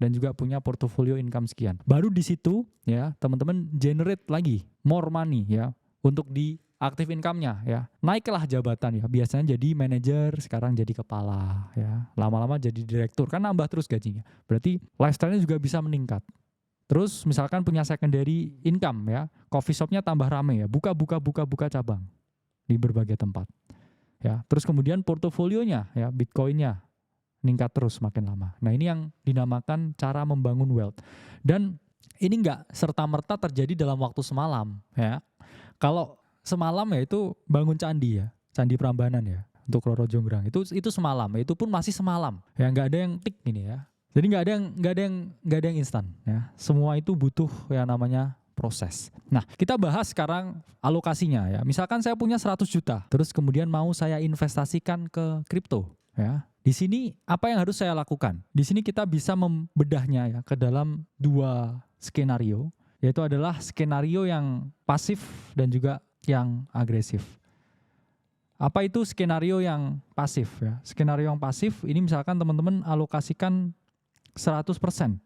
dan juga punya portofolio income sekian. Baru di situ ya teman-teman generate lagi more money ya untuk di active income-nya ya. Naiklah jabatan ya. Biasanya jadi manajer, sekarang jadi kepala ya. Lama-lama jadi direktur kan nambah terus gajinya. Berarti lifestyle-nya juga bisa meningkat. Terus misalkan punya secondary income ya. Coffee shop-nya tambah rame ya. Buka cabang di berbagai tempat. Ya, terus kemudian portofolionya ya, Bitcoin-nya meningkat terus makin lama. Nah, ini yang dinamakan cara membangun wealth. Dan ini enggak serta-merta terjadi dalam waktu semalam ya. Kalau semalam ya itu bangun candi ya, Candi Prambanan ya, untuk Roro Jonggrang. Itu semalam, itu pun masih semalam. Ya enggak ada yang tik ini ya. Jadi enggak ada yang instan ya. Semua itu butuh yang namanya proses. Nah, kita bahas sekarang alokasinya ya. Misalkan saya punya 100 juta, terus kemudian mau saya investasikan ke kripto ya. Di sini apa yang harus saya lakukan? Di sini kita bisa membedahnya ya ke dalam 2 skenario, yaitu adalah skenario yang pasif dan juga yang agresif. Apa itu skenario yang pasif ya? Skenario yang pasif ini misalkan teman-teman alokasikan 100%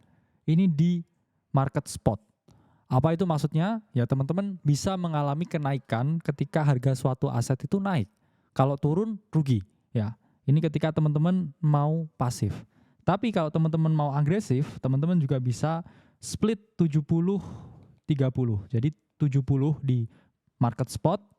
ini di market spot. Apa itu maksudnya? Ya teman-teman bisa mengalami kenaikan ketika harga suatu aset itu naik. Kalau turun rugi ya. Ini ketika teman-teman mau pasif. Tapi kalau teman-teman mau agresif, teman-teman juga bisa split 70-30. Jadi 70 di market spot,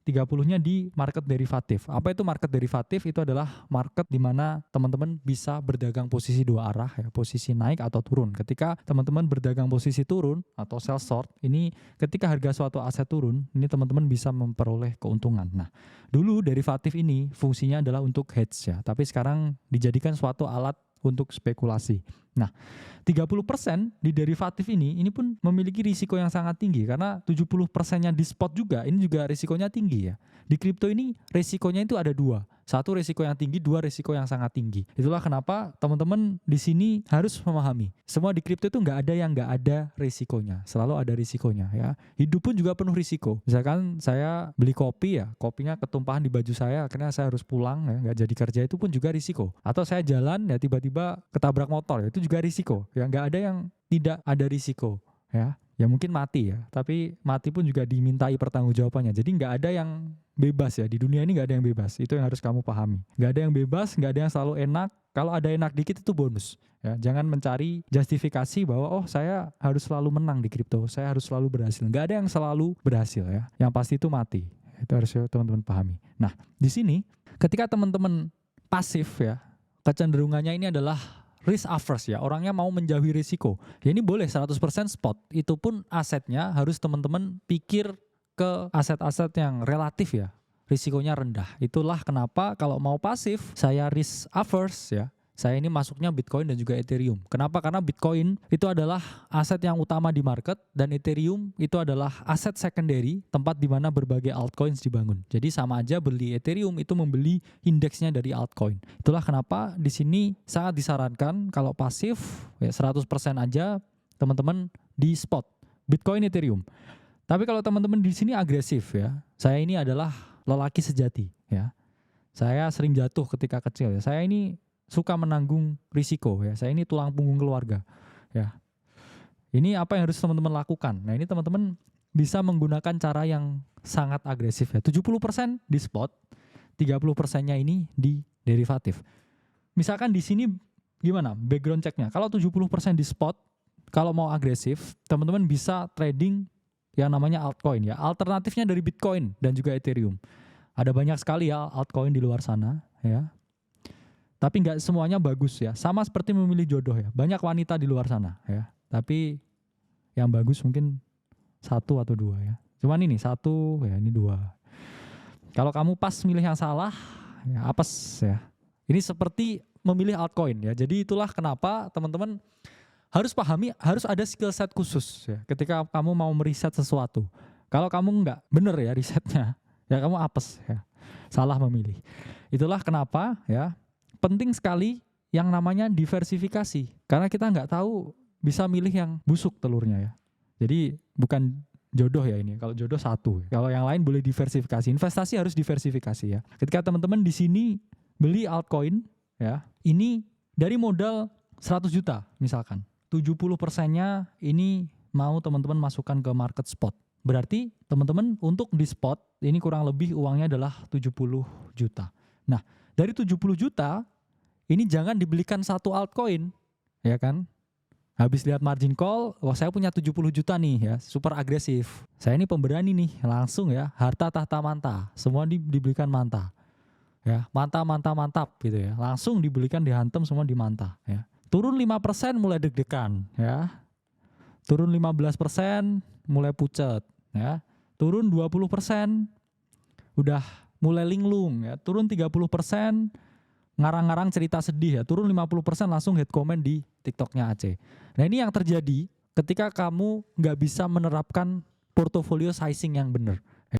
30-nya di market derivatif. Apa itu market derivatif? Itu adalah market di mana teman-teman bisa berdagang posisi 2 arah ya, posisi naik atau turun. Ketika teman-teman berdagang posisi turun atau sell short, ini ketika harga suatu aset turun, ini teman-teman bisa memperoleh keuntungan. Nah, dulu derivatif ini fungsinya adalah untuk hedge ya, tapi sekarang dijadikan suatu alat untuk spekulasi. Nah, 30% di derivatif ini pun memiliki risiko yang sangat tinggi karena 70%-nya di spot juga, ini juga risikonya tinggi ya. Di kripto ini risikonya itu ada 2. 1 risiko yang tinggi, 2 risiko yang sangat tinggi. Itulah kenapa teman-teman di sini harus memahami. Semua di kripto itu nggak ada risikonya. Selalu ada risikonya ya. Hidup pun juga penuh risiko. Misalkan saya beli kopi ya, kopinya ketumpahan di baju saya, akhirnya saya harus pulang ya, nggak jadi kerja, itu pun juga risiko. Atau saya jalan ya tiba-tiba ketabrak motor ya, itu juga risiko. Ya nggak ada yang tidak ada risiko ya. Ya mungkin mati ya, tapi mati pun juga dimintai pertanggungjawabannya. Jadi nggak ada yang bebas ya, di dunia ini nggak ada yang bebas. Itu yang harus kamu pahami. Nggak ada yang bebas, nggak ada yang selalu enak. Kalau ada enak dikit itu bonus. Ya, jangan mencari justifikasi bahwa oh saya harus selalu menang di kripto, saya harus selalu berhasil. Nggak ada yang selalu berhasil ya. Yang pasti itu mati. Itu harus teman-teman pahami. Nah, di sini ketika teman-teman pasif ya, kecenderungannya ini adalah risk averse ya, orangnya mau menjauhi risiko. Ya ini boleh 100% spot. Itu pun asetnya harus teman-teman pikir ke aset-aset yang relatif ya, risikonya rendah. Itulah kenapa kalau mau pasif, saya risk averse ya. Saya ini masuknya Bitcoin dan juga Ethereum. Kenapa? Karena Bitcoin itu adalah aset yang utama di market dan Ethereum itu adalah aset secondary, tempat di mana berbagai altcoins dibangun. Jadi sama aja beli Ethereum itu membeli indeksnya dari altcoin. Itulah kenapa di sini sangat disarankan kalau pasif ya 100% aja teman-teman di spot Bitcoin Ethereum. Tapi kalau teman-teman di sini agresif ya, saya ini adalah lelaki sejati ya. Saya sering jatuh ketika kecil ya. Saya ini suka menanggung risiko ya. Saya ini tulang punggung keluarga ya. Ini apa yang harus teman-teman lakukan? Nah, ini teman-teman bisa menggunakan cara yang sangat agresif ya. 70% di spot, 30%-nya ini di derivatif. Misalkan di sini gimana background checknya? Kalau 70% di spot, kalau mau agresif, teman-teman bisa trading yang namanya altcoin ya. Alternatifnya dari Bitcoin dan juga Ethereum. Ada banyak sekali ya altcoin di luar sana ya. Tapi nggak semuanya bagus ya. Sama seperti memilih jodoh ya. Banyak wanita di luar sana ya. Tapi yang bagus mungkin 1 atau 2 ya. Cuman ini 1 ya, ini 2. Kalau kamu pas milih yang salah, ya apes ya. Ini seperti memilih altcoin ya. Jadi itulah kenapa teman-teman harus pahami, harus ada skill set khusus ya. Ketika kamu mau meriset sesuatu. Kalau kamu nggak bener ya risetnya, ya kamu apes ya. Salah memilih. Itulah kenapa ya. Penting sekali yang namanya diversifikasi. Karena kita nggak tahu bisa milih yang busuk telurnya ya. Jadi bukan jodoh ya ini. Kalau jodoh 1. Kalau yang lain boleh diversifikasi. Investasi harus diversifikasi ya. Ketika teman-teman di sini beli altcoin ya, ini dari modal 100 juta misalkan. 70%-nya ini mau teman-teman masukkan ke market spot. Berarti teman-teman untuk di spot ini kurang lebih uangnya adalah 70 juta. Nah, dari 70 juta ini jangan dibelikan satu altcoin, ya kan? Habis lihat margin call, wah saya punya 70 juta nih ya, super agresif. Saya ini pemberani nih, langsung ya, harta tahta manta, semua dibelikan manta. Ya, mantap gitu ya. Langsung dibelikan, dihantam semua di manta ya. Turun 5% mulai deg-degan ya. Turun 15% mulai pucet ya. Turun 20% udah mulai linglung ya. Turun 30% ngarang-ngarang cerita sedih ya. Turun 50% langsung hate comment di TikToknya Aceh. Nah, ini yang terjadi ketika kamu nggak bisa menerapkan portfolio sizing yang benar.